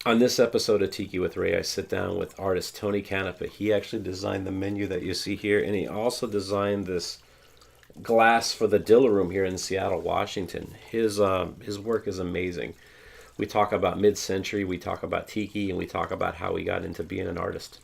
On this episode of Tiki with Ray, I sit down with artist Tony Canepa. He actually designed the menu that you see here, and he also designed this glass for the Dilla Room here in Seattle, Washington. His work is amazing. We talk about mid-century, we talk about Tiki, and we talk about how he got into being an artist.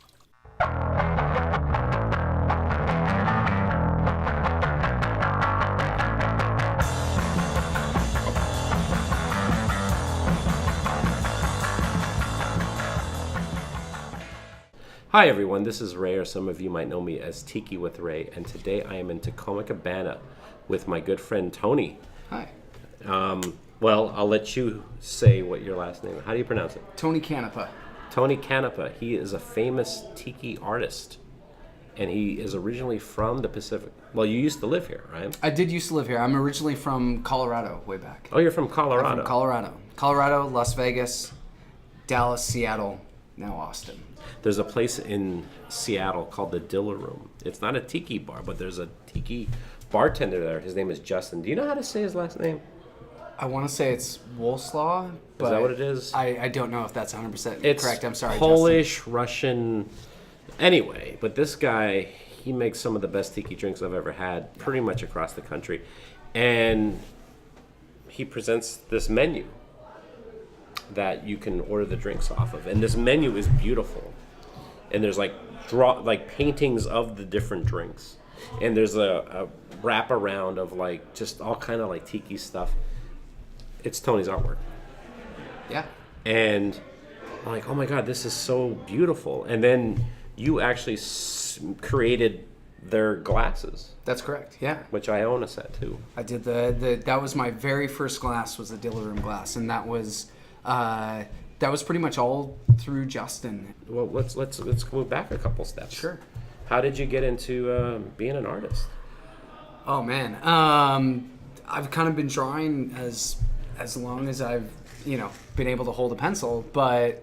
Hi everyone, this is Ray, or some of you might know me as Tiki with Ray, and today I am in Tacoma Cabana with my good friend Tony. Hi. Well, I'll let you say what your last name is. How do you pronounce it? Tony Canepa. Tony Canepa. He is a famous Tiki artist, and he is originally from the Pacific. Well, you used to live here, right? I did used to live here. I'm originally from Colorado, way back. Oh, you're from Colorado. I'm from Colorado. Colorado, Las Vegas, Dallas, Seattle, now Austin. There's a place in Seattle called the Dilla Room. It's not a Tiki bar, but there's a Tiki bartender there. His name is Justin. Do you know how to say his last name? I want to say it's Wolslaw, but Is that what it is? I don't know if that's 100% It's correct. I'm sorry, Polish, Justin. Russian. Anyway, but this guy, he makes some of the best tiki drinks I've ever had, pretty much across the country. And he presents this menu that you can order the drinks off of. And this menu is beautiful. And there's like paintings of the different drinks. And there's a wrap around of like just all kind of like tiki stuff. It's Tony's artwork. Yeah. And I'm like, oh my God, this is so beautiful. And then you actually created their glasses. That's correct, yeah. Which I own a set too. I did that was my very first glass, was the Dilla Room glass, and that was pretty much all through Justin. Well, let's go back a couple steps. Sure. How did you get into being an artist? Oh man, I've kind of been drawing as long as I've been able to hold a pencil, but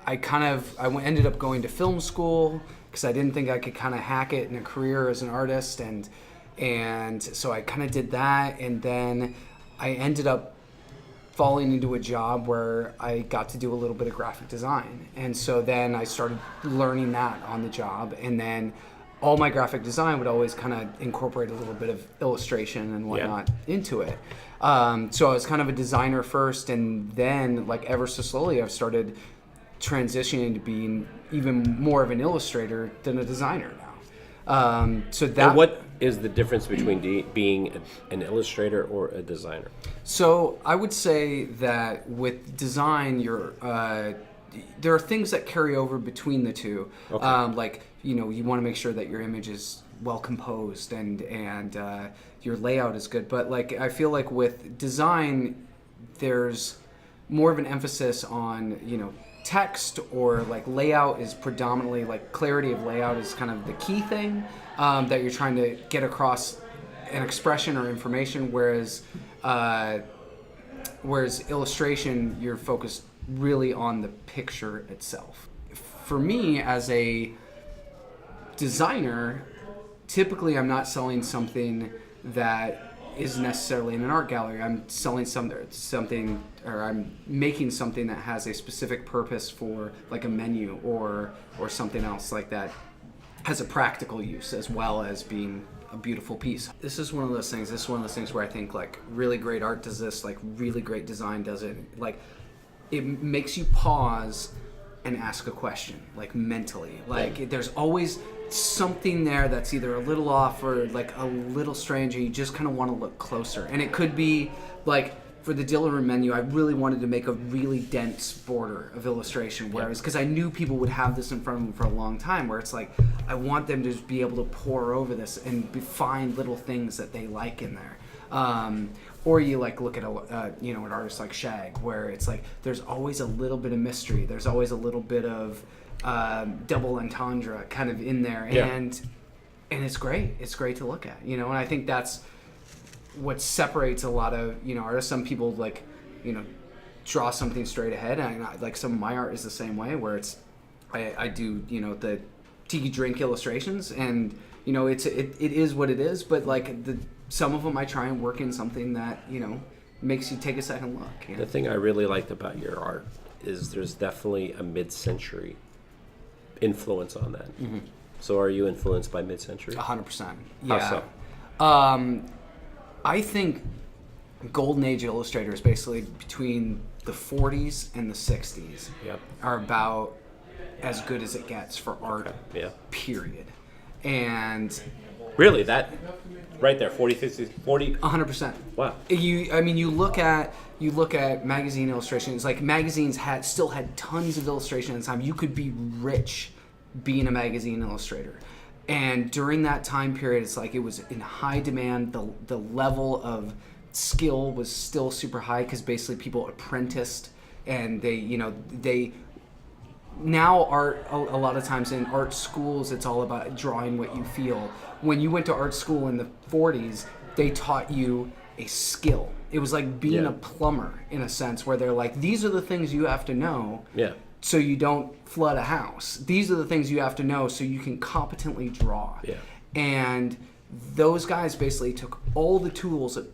ended up going to film school because I didn't think I could kind of hack it in a career as an artist, and so I kind of did that, and then I ended up falling into a job where I got to do a little bit of graphic design. And so then I started learning that on the job, and then all my graphic design would always kind of incorporate a little bit of illustration and whatnot into it. So I was kind of a designer first, and then like ever so slowly I've started transitioning to being even more of an illustrator than a designer now. And what is the difference between being an illustrator or a designer? So I would say that with design, there are things that carry over between the two. Okay. You want to make sure that your image is well composed and your layout is good. But like I feel like with design, there's more of an emphasis on text, or like layout is predominantly, like clarity of layout is kind of the key thing that you're trying to get across an expression or information, whereas illustration, you're focused really on the picture itself. For me as a designer, typically I'm not selling something that is necessarily in an art gallery. I'm selling something, or I'm making something that has a specific purpose for like a menu or something else like that, has a practical use as well as being a beautiful piece. This is one of those things where I think like really great art does this, like really great design does it. Like it makes you pause and ask a question, like mentally. Like there's always something there that's either a little off or like a little strange, and you just kind of want to look closer. And it could be like, for the Dilla Room menu, I really wanted to make a really dense border of illustration, whereas because I knew people would have this in front of them for a long time, where it's like I want them to just be able to pour over this and find little things that they like in there. Or you like look at an artist like Shag, where it's like there's always a little bit of mystery, there's always a little bit of double entendre kind of in there, and it's great. It's great to look at, and I think that's what separates a lot of artists. Some people draw something straight ahead, and like some of my art is the same way, where it's I do the tiki drink illustrations, and it is what it is, but like some of them I try and work in something that makes you take a second look. The thing I really liked about your art is there's definitely a mid-century influence on that. Mm-hmm. So are you influenced by mid-century? 100%. How Yeah. so? I think Golden Age Illustrators, basically between the 40s and the 60s, Yep. are about as good as it gets for art, Yeah. period. And Really, that right there, 40, 50, 40. 100%. Wow. You look at magazine illustrations. Like magazines still had tons of illustration at the time. You could be rich being a magazine illustrator, and during that time period, it's like it was in high demand. The level of skill was still super high because basically people apprenticed, and they now art a lot of times in art schools, it's all about drawing what you feel. When you went to art school in the 40s, they taught you a skill. It was like being a plumber in a sense, where they're like, these are the things you have to know so you don't flood a house. These are the things you have to know so you can competently draw. And those guys basically took all the tools of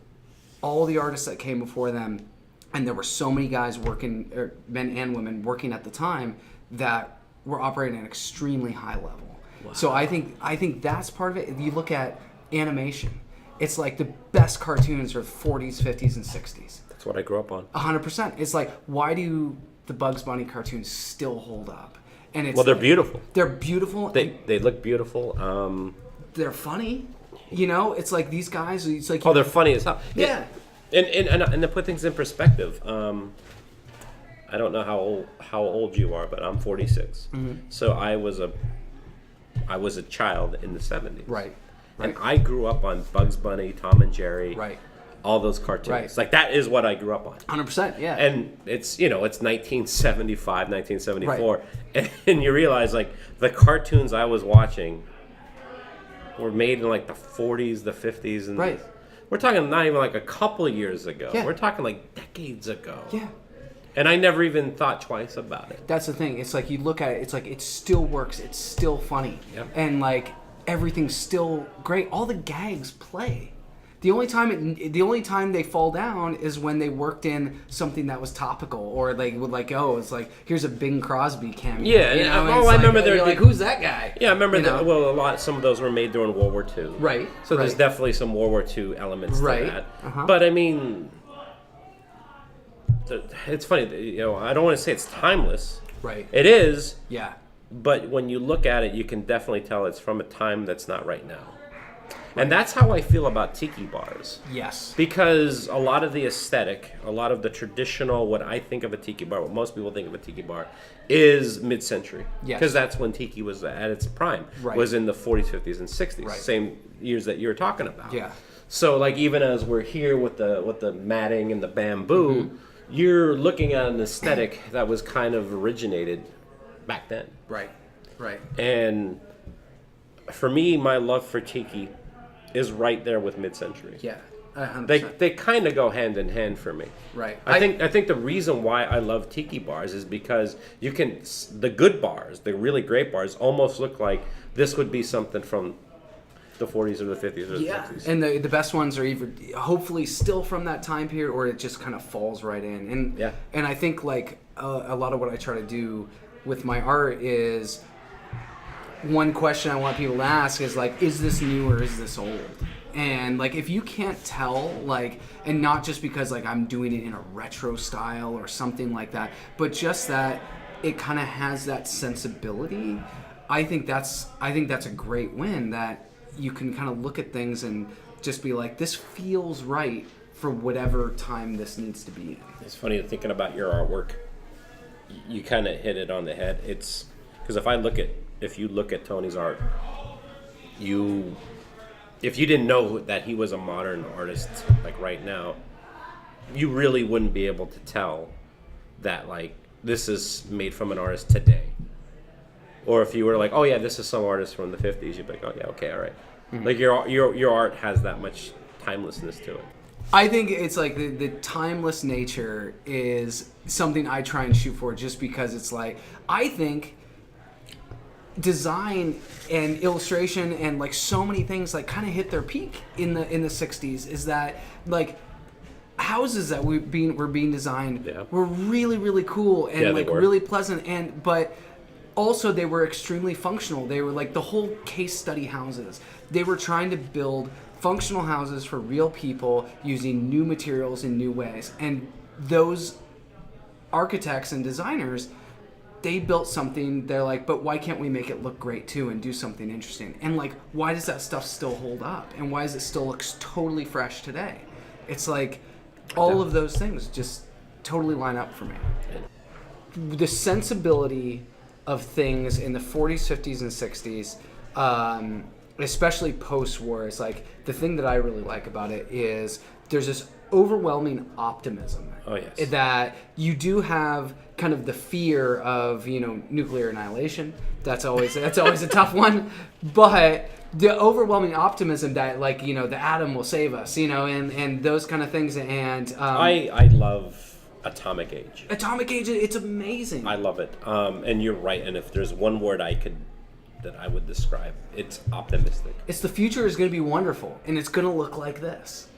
all the artists that came before them, and there were so many guys working, or men and women working at the time, that were operating at an extremely high level. Wow. So I think that's part of it. If you look at animation, it's like the best cartoons are 40s, 50s, and 60s. That's what I grew up on. 100%. It's like, why do the Bugs Bunny cartoons still hold up? And it's They're beautiful. They're beautiful. They look beautiful. They're funny. It's like these guys. It's like They're funny as hell. Yeah. And to put things in perspective, I don't know how old you are, but I'm 46. Mm-hmm. So I was a child in the 70s. Right. And I grew up on Bugs Bunny, Tom and Jerry. Right. All those cartoons. Right. Like that is what I grew up on. 100%. Yeah. And it's 1975, 1974, Right. and you realize like the cartoons I was watching were made in like the 40s, the 50s, and Right. we're talking not even like a couple of years ago. Yeah. We're talking like decades ago. Yeah. And I never even thought twice about it. That's the thing. It's like you look at it. It's like it still works. It's still funny. Yep. And like everything's still great. All the gags play. The only time they fall down is when they worked in something that was topical, or they would like, it's like, here's a Bing Crosby cameo. Yeah, you know? I remember they're like, who's that guy? Yeah, I remember some of those were made during World War II. Right. So there's definitely some World War II elements to that. Uh-huh. But I mean, it's funny. I don't want to say it's timeless. Right. It is. Yeah. But when you look at it, you can definitely tell it's from a time that's not right now. And that's how I feel about Tiki Bars. Yes. Because a lot of the aesthetic, a lot of the traditional, what I think of a Tiki Bar, what most people think of a Tiki Bar, is mid-century. Yes. Because that's when Tiki was at its prime. Right. Was in the 40s, 50s, and 60s. Right. Same years that you were talking about. Yeah. So like even as we're here with the matting and the bamboo, Mm-hmm. you're looking at an aesthetic that was kind of originated back then. Right. Right. And for me, my love for Tiki is right there with mid-century. Yeah. 100%. They kind of go hand in hand for me. Right. I think the reason why I love Tiki Bars is because the good bars, the really great bars, almost look like this would be something from the 40s or the 50s or the 60s. And the best ones are either hopefully still from that time period, or it just kind of falls right in. And I think like a lot of what I try to do with my art is, one question I want people to ask is like, is this new or is this old? And like, if you can't tell, like, and not just because like I'm doing it in a retro style or something like that, but just that it kind of has that sensibility, I think that's a great win, that you can kind of look at things and just be like, this feels right for whatever time this needs to be in. It's funny thinking about your artwork. You kind of hit it on the head. It's because if you look at Tony's art, if you didn't know that he was a modern artist, like right now, you really wouldn't be able to tell that like this is made from an artist today. Or if you were like, oh yeah, this is some artist from the 50s, you'd be like, oh yeah, okay, all right. Mm-hmm. Like your art has that much timelessness to it. I think it's like the timeless nature is something I try and shoot for, just because it's like, I think design and illustration and like so many things like kind of hit their peak in the 60s, is that like houses that were being designed Yeah. were really, really cool and Yeah, they like were. really pleasant, but also they were extremely functional. They were like the whole case study houses. They were trying to build functional houses for real people using new materials in new ways. And those architects and designers, they built something. They're like, but why can't we make it look great too and do something interesting? And like, why does that stuff still hold up? And why does it still look totally fresh today? It's like all of those things just totally line up for me. The sensibility of things in the 40s, 50s, and 60s, especially post-war, is like the thing that I really like about it is there's this overwhelming optimism. Oh, yes. That you do have kind of the fear of, nuclear annihilation. That's always a tough one. But the overwhelming optimism that, like, the atom will save us, and those kind of things. And I love Atomic Age. Atomic Age, it's amazing. I love it. And you're right. And if there's one word that I would describe, it's optimistic. It's the future is going to be wonderful, and it's going to look like this.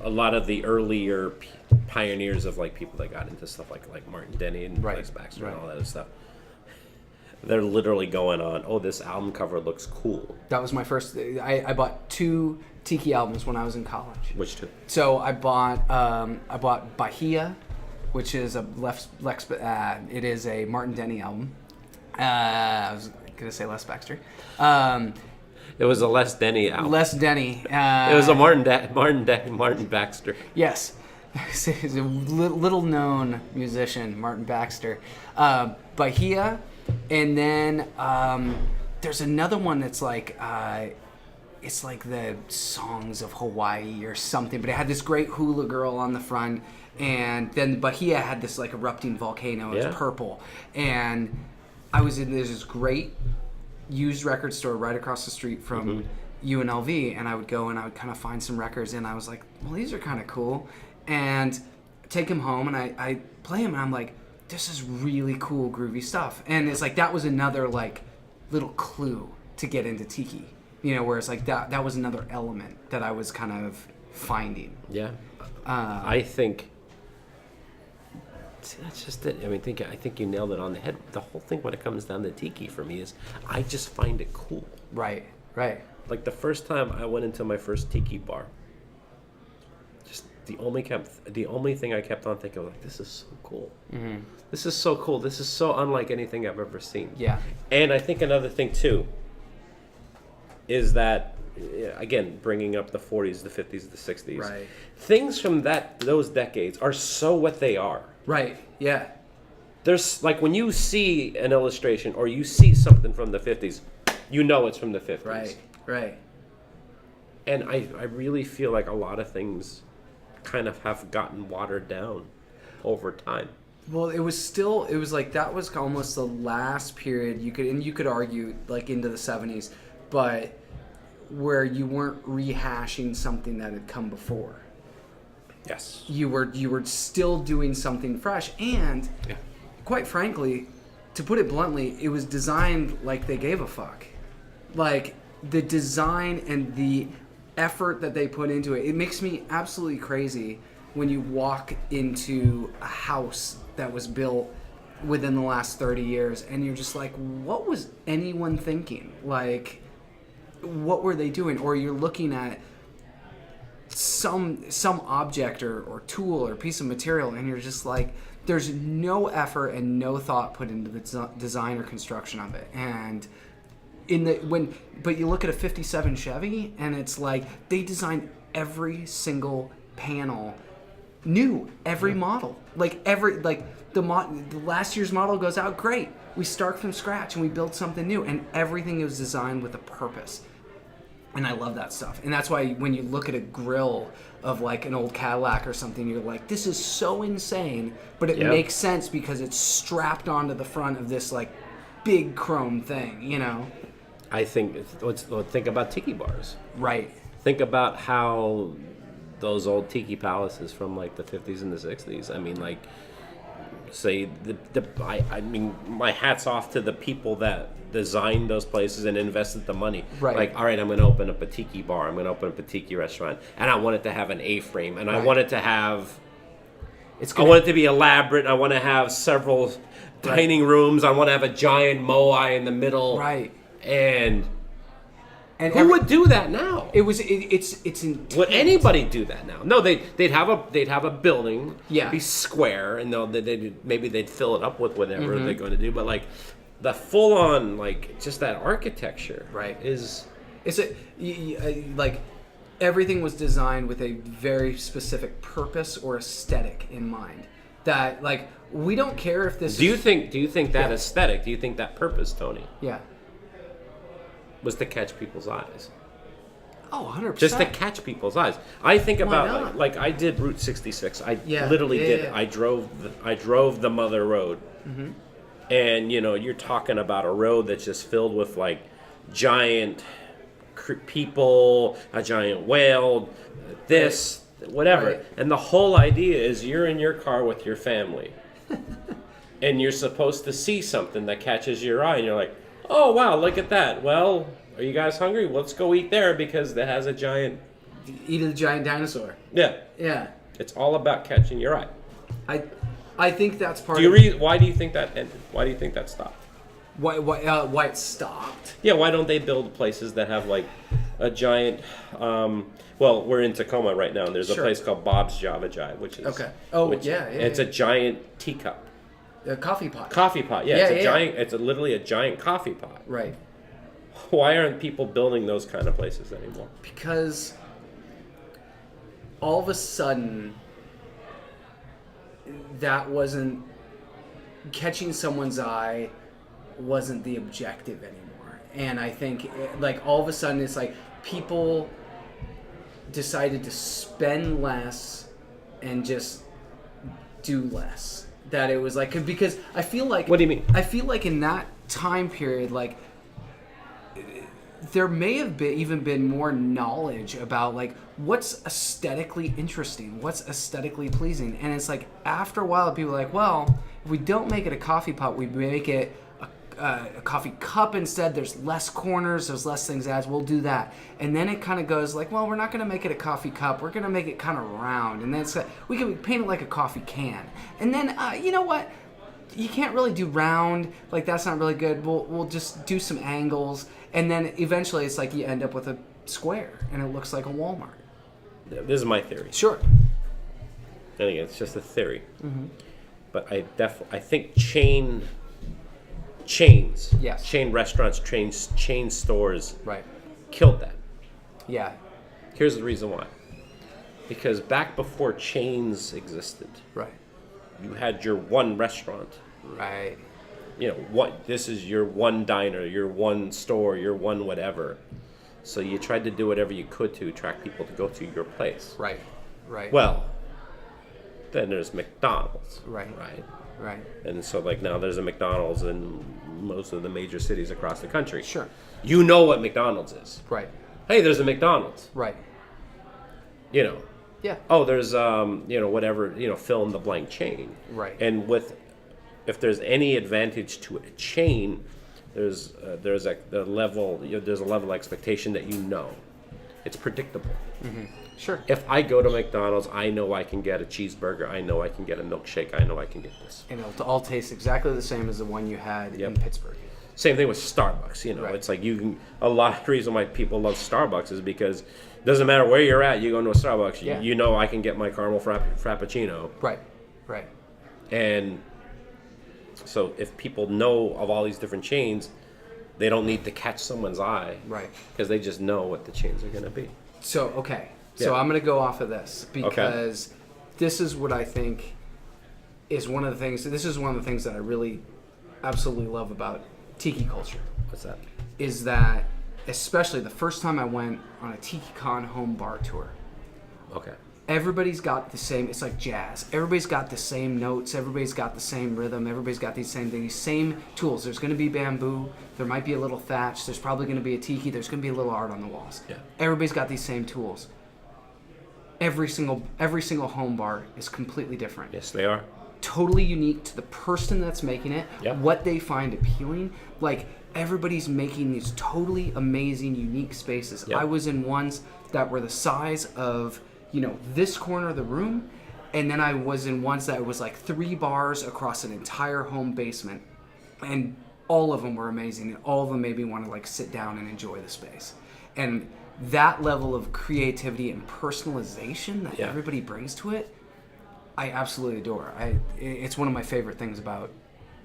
A lot of the earlier pioneers of like people that got into stuff like Martin Denny and Right. Lex Baxter and Right. all that other stuff, they're literally going on, oh, this album cover looks cool. That was my first. I bought 2 Tiki albums when I was in college. Which two? So I bought Bahia, which is it is a Martin Denny album. I was gonna say Les Baxter. It was a Les Denny album. Les Denny. It was a Martin Baxter. Yes. He's a little known musician, Martin Baxter. Bahia, and then there's another one that's like it's like the Songs of Hawaii or something, but it had this great hula girl on the front, and then Bahia had this like erupting volcano. It was Yeah. purple, and there's this great used record store right across the street from UNLV, and I would go and I would kind of find some records, and I was like, well, these are kind of cool, and take them home, and I play them, and I'm like, this is really cool, groovy stuff. And it's like that was another like little clue to get into Tiki, where it's like that was another element that I was kind of finding. Yeah. I think that's just it. I mean, I think you nailed it on the head. The whole thing when it comes down to Tiki for me is I just find it cool. Right. Like the first time I went into my first Tiki bar, just the only thing I kept on thinking, like, this is so cool. Mm-hmm. This is so cool. This is so unlike anything I've ever seen. Yeah. And I think another thing too is that, again, bringing up the 40s, the 50s, the 60s, Right. things from those decades are so what they are. Right. Yeah. There's like when you see an illustration or you see something from the 50s, it's from the 50s. Right. And I really feel like a lot of things kind of have gotten watered down over time. Well, it was like that was almost the last period you could argue like into the 70s, but where you weren't rehashing something that had come before. Yes. You were still doing something fresh, and quite frankly, to put it bluntly, it was designed like they gave a fuck. Like the design and the effort that they put into it makes me absolutely crazy when you walk into a house that was built within the last 30 years and you're just like, what was anyone thinking? Like, what were they doing? Or you're looking at some object or tool or piece of material and you're just like, there's no effort and no thought put into the design or construction of it. And but you look at a 57 Chevy and it's like they designed every single panel new, every model, the last year's model goes out, great, we start from scratch and we build something new, and everything was designed with a purpose. And I love that stuff. And that's why when you look at a grill of like an old Cadillac or something, you're like, this is so insane, but it makes sense because it's strapped onto the front of this like big chrome thing, I think, let's think about Tiki Bars. Right. Think about how those old Tiki palaces from like the 50s and the 60s, I mean, like, say I mean, my hat's off to the people that designed those places and invested the money. Right. Like, all right, I'm going to open up a tiki bar. I'm going to open up a tiki restaurant, and I want it to have an A-frame, and I want it to have. I want it to be elaborate. I want to have several dining rooms. I want to have a giant moai in the middle. Right. And who would do that now? It's intense. Would anybody do that now? No, they'd have a building. Yeah. Be square, and maybe they'd fill it up with whatever they're going to do. But like the full on like just that architecture. Right. Is like everything was designed with a very specific purpose or aesthetic in mind. That like we don't care if this. Do you think that aesthetic? Do you think that purpose, Tony? Yeah. Was to catch people's eyes. Oh, 100%. Just to catch people's eyes. I think about not? like I did Route 66. I Yeah, literally yeah, did. yeah. I drove the Mother Road, and you're talking about a road that's just filled with like giant people, a giant whale, this, whatever. Right. And the whole idea is you're in your car with your family, and you're supposed to see something that catches your eye, and you're like, oh, wow, look at that. Well, are you guys hungry? Let's go eat there because that has a giant... Eat a giant dinosaur. Yeah. Yeah. It's all about catching your eye. I think that's part Why do you think that ended? Why do you think that stopped? Why it stopped. Yeah, why don't they build places that have like a giant... well, we're in Tacoma right now, and there's a place called Bob's Java Jive, which is... Okay. Oh, which, yeah. It's a giant teacup. A coffee pot. Coffee pot, yeah. It's a giant... It's literally a giant coffee pot. Right. Why aren't people building those kind of places anymore? Because all of a sudden, that wasn't catching someone's eye wasn't the objective anymore. And I think like all of a sudden it's like people decided to spend less and just do less. That it was like, because I feel like... What do you mean? I feel like in that time period, like, there may have even been more knowledge about, like, what's aesthetically interesting, what's aesthetically pleasing. And it's like, after a while, people are like, well, if we don't make it a coffee pot, we make it a coffee cup instead. There's less corners, there's less things as we'll do that. And then it kind of goes like, well, we're not going to make it a coffee cup, we're going to make it kind of round, and then it's we can paint it like a coffee can. And then you know what, you can't really do round, like that's not really good. We'll just do some angles, and then eventually it's like you end up with a square and it looks like a Walmart. This is my theory. Sure. And again, it's just a theory. But I think chains, Yes. chain restaurants, chain stores, Right. killed that. Yeah. Here's the reason why. Because back before chains existed, Right. you had your one restaurant. Right. This is your one diner, your one store, your one whatever. So you tried to do whatever you could to attract people to go to your place. Right. Right. Well, then there's McDonald's. Right. Right. Right. And so, like, now there's a McDonald's in most of the major cities across the country. Sure. You know what McDonald's is. Right. Hey, there's a McDonald's. Right. Yeah. Oh, there's, whatever, fill in the blank chain. Right. And if there's any advantage to a chain, there's a level of expectation that it's predictable. Mm-hmm. Sure. If I go to McDonald's, I know I can get a cheeseburger. I know I can get a milkshake. I know I can get this. And it'll all taste exactly the same as the one you had in Pittsburgh. Same thing with Starbucks. Right. It's like a lot of the reason why people love Starbucks is because it doesn't matter where you're at. You go into a Starbucks, you know I can get my caramel frappuccino. Right. Right. And so if people know of all these different chains, they don't need to catch someone's eye. Right. Because they just know what the chains are going to be. So, okay. So I'm going to go off of this because this is what I think is one of the things. This is one of the things that I really absolutely love about Tiki Culture. What's that? Is that, especially the first time I went on a TikiCon home bar tour. Okay. Everybody's got the same, it's like jazz. Everybody's got the same notes. Everybody's got the same rhythm. Everybody's got these same things, same tools. There's going to be bamboo. There might be a little thatch. There's probably going to be a tiki. There's going to be a little art on the walls. Yeah. Everybody's got these same tools. Every single home bar is completely different. Yes, they are. totally unique to the person that's making it, Yep. what they find appealing. Like, everybody's making these totally amazing, unique spaces. Yep. I was in ones that were the size of, this corner of the room, and then I was in ones that was like 3 bars across an entire home basement, and all of them were amazing, and all of them made me want to like sit down and enjoy the space. And that level of creativity and personalization that Yeah. everybody brings to it, I absolutely adore. It's one of my favorite things about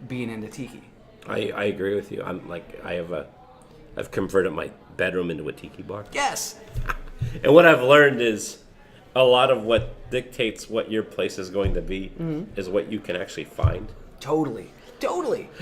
being into tiki. I agree with you. I'm like I've converted my bedroom into a tiki bar. Yes. And what I've learned is a lot of what dictates what your place is going to be is what you can actually find. Totally.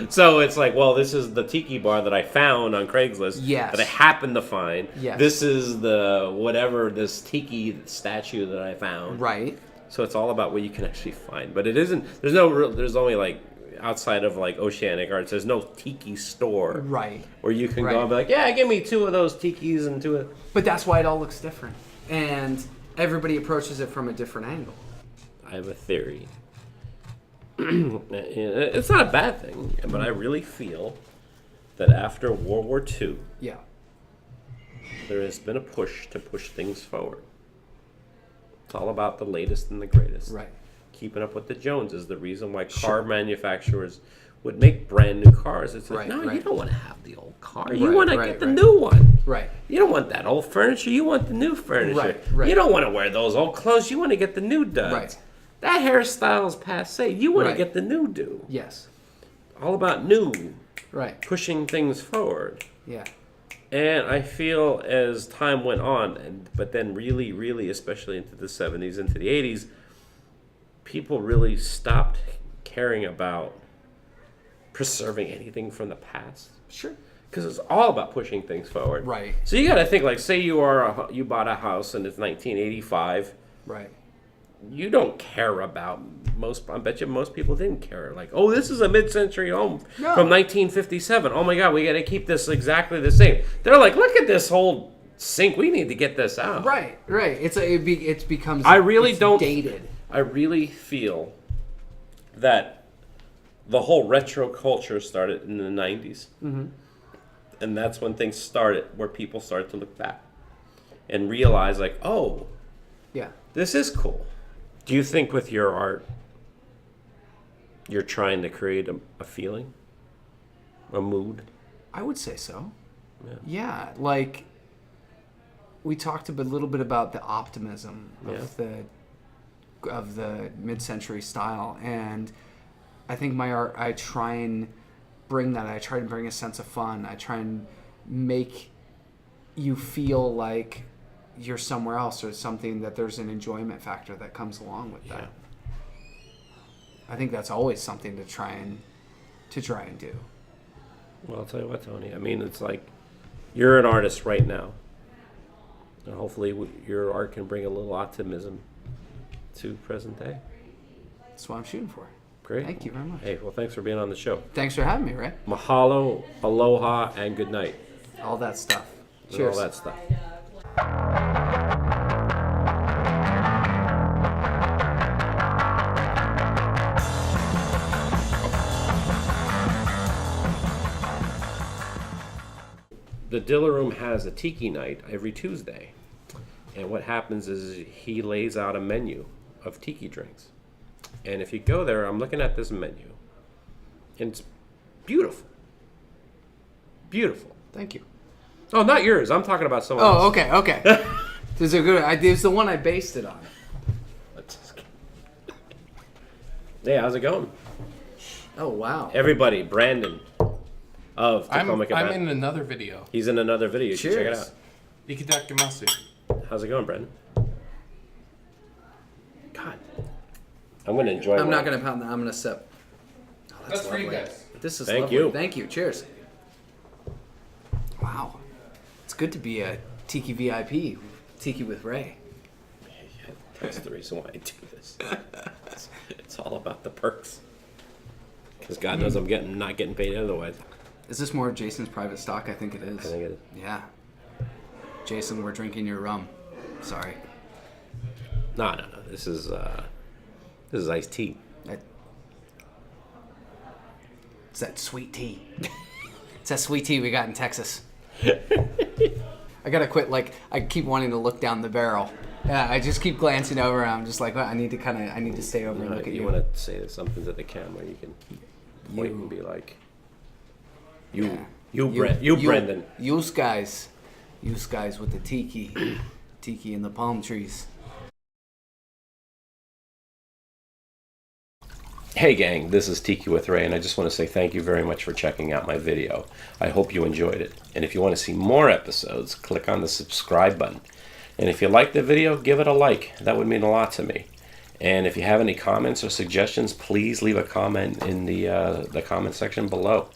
So it's like, well, this is the tiki bar that I found on Craigslist Yes. that I happened to find. Yes. This is this tiki statue that I found. Right. So it's all about what you can actually find. But it isn't, there's only like, outside of like Oceanic Arts, there's no tiki store. Right. Where you can Right. go and be like, yeah, give me 2 of those tikis and 2 of... But that's why it all looks different. And everybody approaches it from a different angle. I have a theory. It's not a bad thing, but I really feel that after World War II, Yeah. there has been a push to push things forward. It's all about the latest and the greatest. Right. Keeping up with the Joneses, the reason why car manufacturers would make brand new cars. It's like, Right, no, right. you don't want to have the old car. You Right, want to right, get the right. new one. Right. You don't want that old furniture. You want the new furniture. Right, right. You don't want to wear those old clothes. You want to get the new duds. Right. That hairstyle is passe. You want Right. to get the new do. Yes. All about new, Right. pushing things forward. Yeah. And I feel as time went on, but then really, really, especially into the 70s, into the 80s, people really stopped caring about preserving anything from the past. Sure. Because it's all about pushing things forward. Right. So you got to think, like, say you bought a house and it's 1985. Right. You don't care about I bet you most people didn't care. Like, oh, this is a mid-century home No. from 1957. Oh my God, we got to keep this exactly the same. They're like, look at this whole sink. We need to get this out. Right. Right. It becomes. I really it's don't. dated. I really feel that the whole retro culture started in the 90s. Mm-hmm. And that's when things started, where people started to look back and realize, like, oh, Yeah. this is cool. Do you think with your art, you're trying to create a feeling, a mood? I would say so. Yeah. Yeah. Like, we talked a little bit about the optimism of the mid-century style, and I think my art, I try and bring that. I try to bring a sense of fun. I try and make you feel like you're somewhere else, or something that there's an enjoyment factor that comes along with that. I think that's always something to try and do. Well, I'll tell you what, Tony. I mean, it's like you're an artist right now, and hopefully your art can bring a little optimism to present day. That's what I'm shooting for. Great. Thank you very much. Hey, well, thanks for being on the show. Thanks for having me, Ray. Mahalo, aloha, and good night. All that stuff. And Cheers. all that stuff. The Dilla Room has a tiki night every Tuesday. And what happens is he lays out a menu of tiki drinks. And if you go there, I'm looking at this menu. And it's beautiful. Beautiful. Thank you. Oh, not yours. I'm talking about someone else. Oh, okay. This is a good. It's the one I based it on. Hey, how's it going? Oh wow. Everybody, Brandon of Tacoma Cabana. I'm in another video. He's in another video. You should check it Cheers. out. Ikitakimasu. How's it going, Brandon? God. I'm going to enjoy I'm mine. not gonna pound that. I'm gonna sip. Oh, That's for you lovely. guys. This is Thank lovely. you. Thank you. Cheers. Wow. It's good to be a Tiki VIP. Tiki with Ray. That's the reason why I do this. It's all about the perks. Because God knows I'm not getting paid otherwise. Is this more of Jason's private stock? I think it is. I think it is. Yeah. Jason, we're drinking your rum. Sorry. No. This is iced tea. It's that sweet tea. It's that sweet tea we got in Texas. I gotta quit. Like, I keep wanting to look down the barrel. Yeah, I just keep glancing over. And I'm just like, well, I need to stay over and look at you. You want to say something to the camera? You can point and be like, you Brendan. You guys with the tiki and the palm trees. Hey gang, this is Tiki with Ray, and I just want to say thank you very much for checking out my video. I hope you enjoyed it. And if you want to see more episodes, click on the subscribe button. And if you liked the video, give it a like. That would mean a lot to me. And if you have any comments or suggestions, please leave a comment in the comment section below.